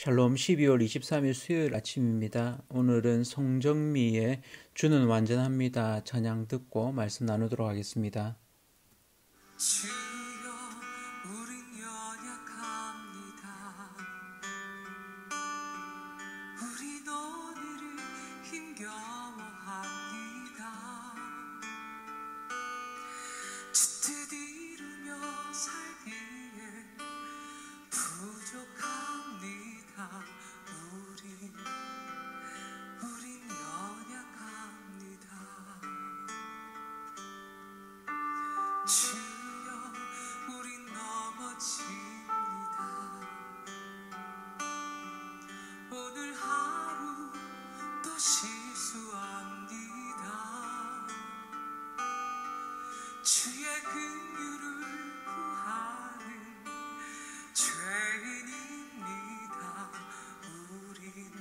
샬롬 12월 23일 수요일 아침입니다. 오늘은 송정미의 주는 완전합니다 찬양 듣고 말씀 나누도록 하겠습니다. 주여 우린 연약합니다. 우린 오늘을 힘겨워합니다. 주 뜻 이루며 살기에 부족합니다. 우린 연약합니다. 주여 우린 넘어집니다. 오늘 하루 또 실수합니다. 주의 긍휼을 구하는 죄인입니다. 우린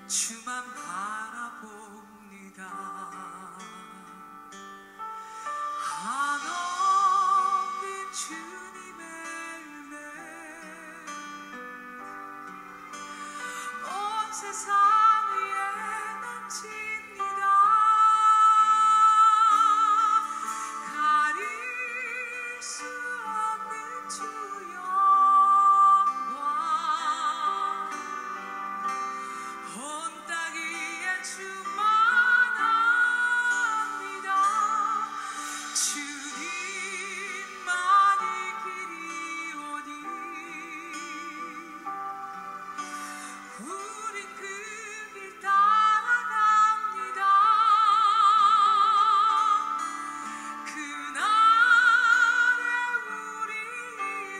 주만 바라봅니다. 한없는 주님의 은혜 온 세상 위에 넘칩니다. 가릴 수 없는 주 영광 온 땅 위에 충만합니다. 주님만이 길이오니 우린 그 길 따라갑니다. 그날에 우리는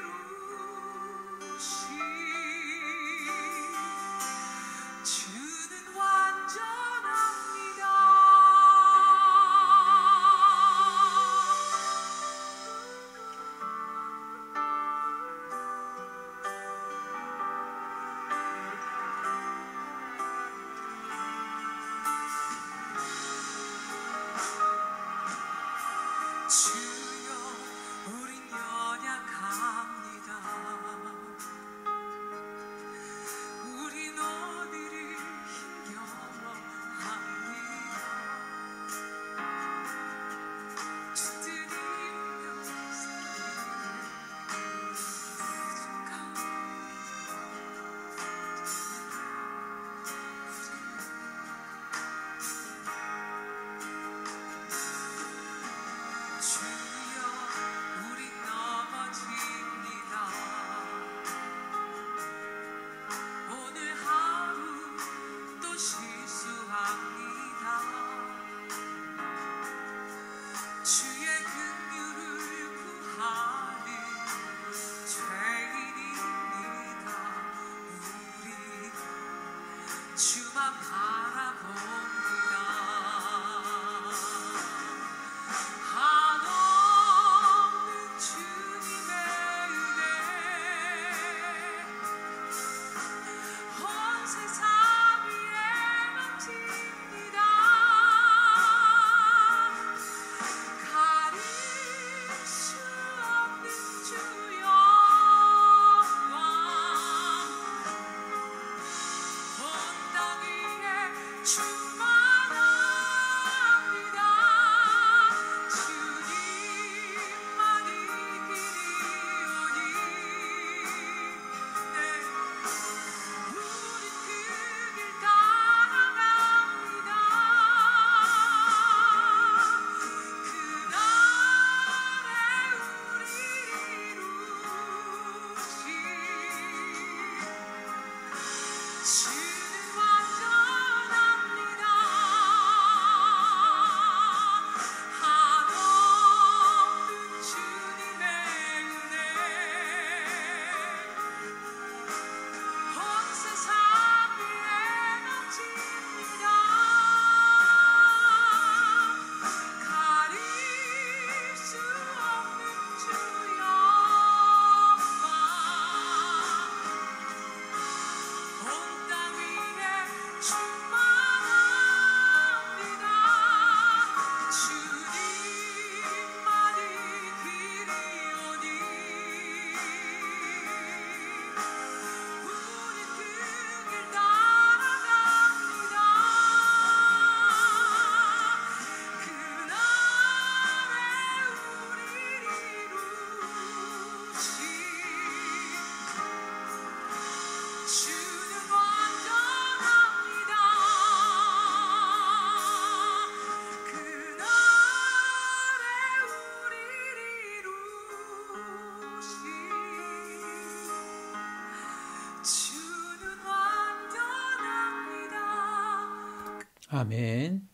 아멘.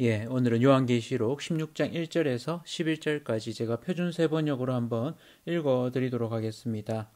예, 오늘은 요한계시록 16장 1절에서 11절까지 제가 표준세 번역으로 한번 읽어드리도록 하겠습니다.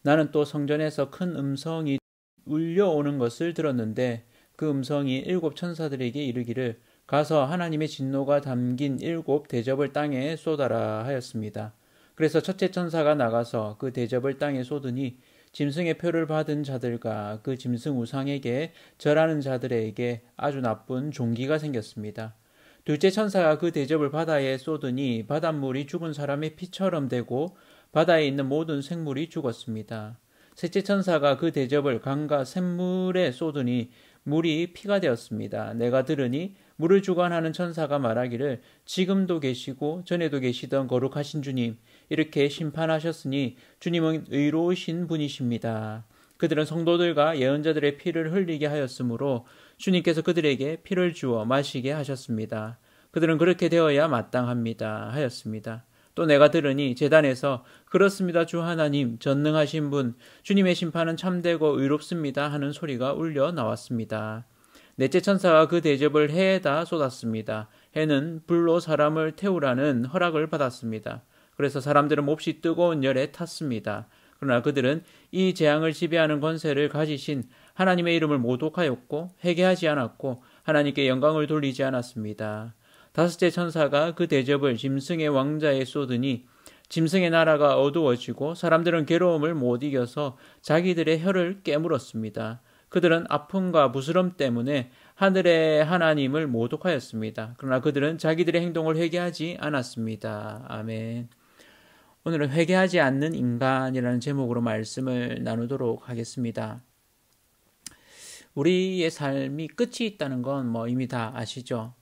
나는 또 성전에서 큰 음성이 울려오는 것을 들었는데 그 음성이 일곱 천사들에게 이르기를 가서 하나님의 진노가 담긴 일곱 대접을 땅에 쏟아라 하였습니다. 그래서 첫째 천사가 나가서 그 대접을 땅에 쏟으니 짐승의 표를 받은 자들과 그 짐승 우상에게 절하는 자들에게 아주 나쁜 종기가 생겼습니다. 둘째 천사가 그 대접을 바다에 쏟으니 바닷물이 죽은 사람의 피처럼 되고 바다에 있는 모든 생물이 죽었습니다. 셋째 천사가 그 대접을 강과 샘물에 쏟으니 물이 피가 되었습니다. 내가 들으니 물을 주관하는 천사가 말하기를 지금도 계시고 전에도 계시던 거룩하신 주님, 이렇게 심판하셨으니 주님은 의로우신 분이십니다. 그들은 성도들과 예언자들의 피를 흘리게 하였으므로 주님께서 그들에게 피를 주어 마시게 하셨습니다. 그들은 그렇게 되어야 마땅합니다 하였습니다. 또 내가 들으니 제단에서 그렇습니다 주 하나님 전능하신 분 주님의 심판은 참되고 의롭습니다 하는 소리가 울려 나왔습니다. 넷째 천사가 그 대접을 해에다 쏟았습니다. 해는 불로 사람을 태우라는 허락을 받았습니다. 그래서 사람들은 몹시 뜨거운 열에 탔습니다. 그러나 그들은 이 재앙을 지배하는 권세를 가지신 하나님의 이름을 모독하였고 회개하지 않았고 하나님께 영광을 돌리지 않았습니다. 다섯째 천사가 그 대접을 짐승의 왕자에 쏟으니 짐승의 나라가 어두워지고 사람들은 괴로움을 못 이겨서 자기들의 혀를 깨물었습니다. 그들은 아픔과 부스럼 때문에 하늘의 하나님을 모독하였습니다. 그러나 그들은 자기들의 행동을 회개하지 않았습니다. 아멘. 오늘은 회개하지 않는 인간이라는 제목으로 말씀을 나누도록 하겠습니다. 우리의 삶이 끝이 있다는 건 이미 다 아시죠?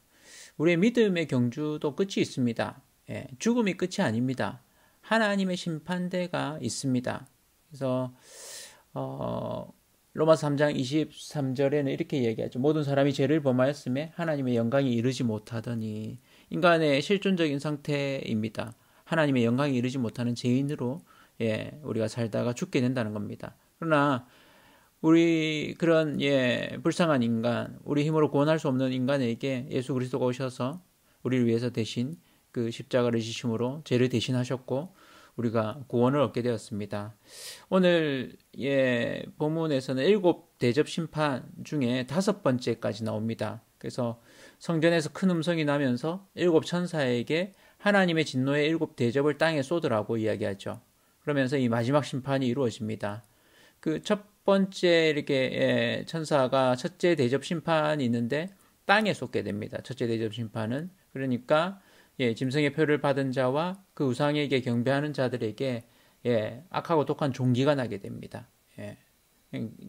우리의 믿음의 경주도 끝이 있습니다. 예, 죽음이 끝이 아닙니다. 하나님의 심판대가 있습니다. 그래서 로마서 3장 23절에는 이렇게 얘기하죠. 모든 사람이 죄를 범하였음에 하나님의 영광이 이르지 못하더니 인간의 실존적인 상태입니다. 하나님의 영광이 이르지 못하는 죄인으로 우리가 살다가 죽게 된다는 겁니다. 그러나 우리 그런 불쌍한 인간, 우리 힘으로 구원할 수 없는 인간에게 예수 그리스도가 오셔서 우리를 위해서 대신 그 십자가를 지심으로 죄를 대신하셨고 우리가 구원을 얻게 되었습니다. 오늘 본문에서는 7 대접 심판 중에 5번째까지 나옵니다. 그래서 성전에서 큰 음성이 나면서 7 천사에게 하나님의 진노의 7 대접을 땅에 쏟으라고 이야기하죠. 그러면서 이 마지막 심판이 이루어집니다. 그 첫 번째 이렇게 천사가 첫째 대접 심판이 있는데 땅에 쏟게 됩니다. 첫째 대접 심판은 그러니까 짐승의 표를 받은 자와 그 우상에게 경배하는 자들에게 악하고 독한 종기가 나게 됩니다.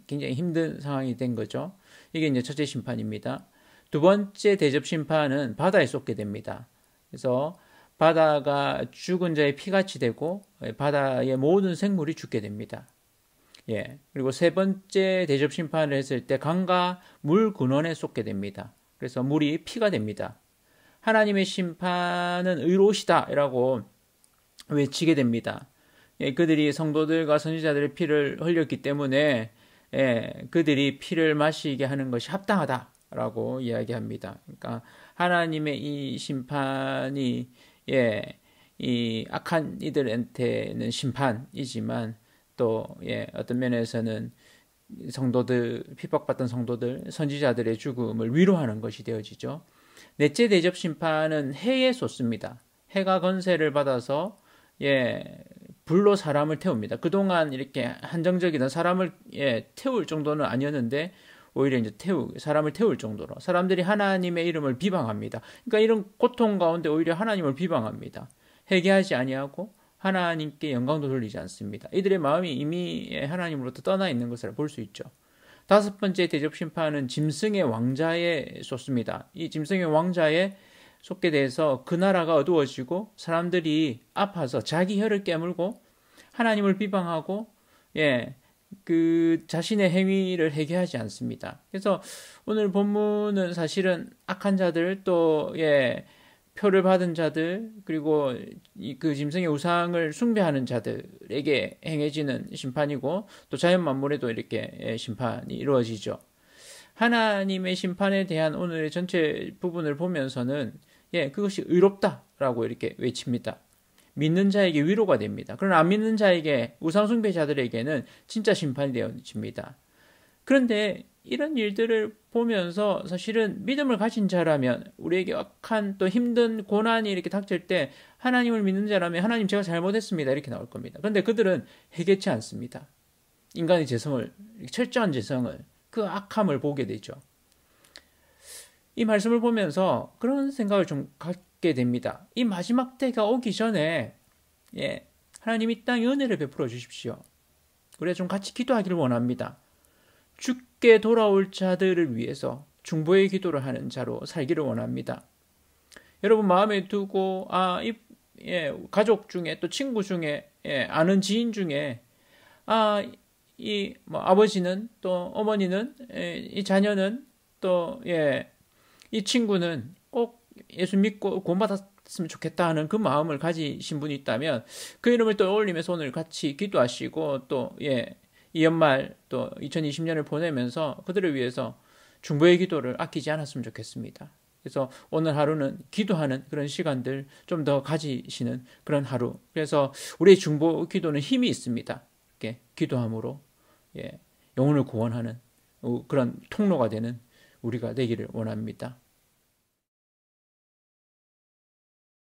굉장히 힘든 상황이 된 거죠. 이게 이제 첫째 심판입니다. 두 번째 대접 심판은 바다에 쏟게 됩니다. 그래서 바다가 죽은 자의 피같이 되고 바다의 모든 생물이 죽게 됩니다. 그리고 세 번째 대접 심판을 했을 때 강과 물 근원에 쏟게 됩니다. 그래서 물이 피가 됩니다. 하나님의 심판은 의로우시다라고 외치게 됩니다. 그들이 성도들과 선지자들의 피를 흘렸기 때문에 그들이 피를 마시게 하는 것이 합당하다라고 이야기합니다. 그러니까 하나님의 이 심판이 이 악한 이들한테는 심판이지만 또 어떤 면에서는 성도들, 핍박받던 성도들, 선지자들의 죽음을 위로하는 것이 되어지죠. 넷째 대접 심판은 해에 쏟습니다. 해가 권세를 받아서 불로 사람을 태웁니다. 그동안 이렇게 한정적이던 사람을 태울 정도는 아니었는데 오히려 이제 사람을 태울 정도로 사람들이 하나님의 이름을 비방합니다. 그러니까 이런 고통 가운데 오히려 하나님을 비방합니다. 회개하지 아니하고 하나님께 영광도 돌리지 않습니다. 이들의 마음이 이미 하나님으로부터 떠나 있는 것을 볼 수 있죠. 다섯 번째 대접 심판은 짐승의 왕자에 쏟습니다. 이 짐승의 왕자에 쏟게 돼서 그 나라가 어두워지고 사람들이 아파서 자기 혀를 깨물고 하나님을 비방하고 그 자신의 행위를 회개하지 않습니다. 그래서 오늘 본문은 사실은 악한 자들 또 표를 받은 자들 그리고 그 짐승의 우상을 숭배하는 자들에게 행해지는 심판이고 또 자연 만물에도 이렇게 심판이 이루어지죠. 하나님의 심판에 대한 오늘의 전체 부분을 보면서는 그것이 의롭다라고 이렇게 외칩니다. 믿는 자에게 위로가 됩니다. 그러나 안 믿는 자에게, 우상숭배자들에게는 진짜 심판이 되어집니다. 그런데 이런 일들을 보면서 사실은 믿음을 가진 자라면, 우리에게 악한 또 힘든 고난이 이렇게 닥칠 때 하나님을 믿는 자라면 하나님 제가 잘못했습니다 이렇게 나올 겁니다. 그런데 그들은 회개치 않습니다. 인간의 죄성을, 철저한 죄성을, 그 악함을 보게 되죠. 이 말씀을 보면서 그런 생각을 좀 갖게 됩니다. 이 마지막 때가 오기 전에 하나님 이 땅에 은혜를 베풀어 주십시오. 우리가 좀 같이 기도하기를 원합니다. 죽게 돌아올 자들을 위해서 중보의 기도를 하는 자로 살기를 원합니다. 여러분 마음에 두고 가족 중에, 또 친구 중에, 아는 지인 중에 이 아버지는, 또 어머니는, 이 자녀는, 또 이 친구는 꼭 예수 믿고 구원받았으면 좋겠다 하는 그 마음을 가지신 분이 있다면 그 이름을 또 올리면서 오늘 같이 기도하시고, 또 이 연말 또 2020년을 보내면서 그들을 위해서 중보의 기도를 아끼지 않았으면 좋겠습니다. 그래서 오늘 하루는 기도하는 그런 시간들 좀 더 가지시는 그런 하루. 그래서 우리의 중보 기도는 힘이 있습니다. 이렇게 기도함으로 영혼을 구원하는 그런 통로가 되는 우리가 되기를 원합니다.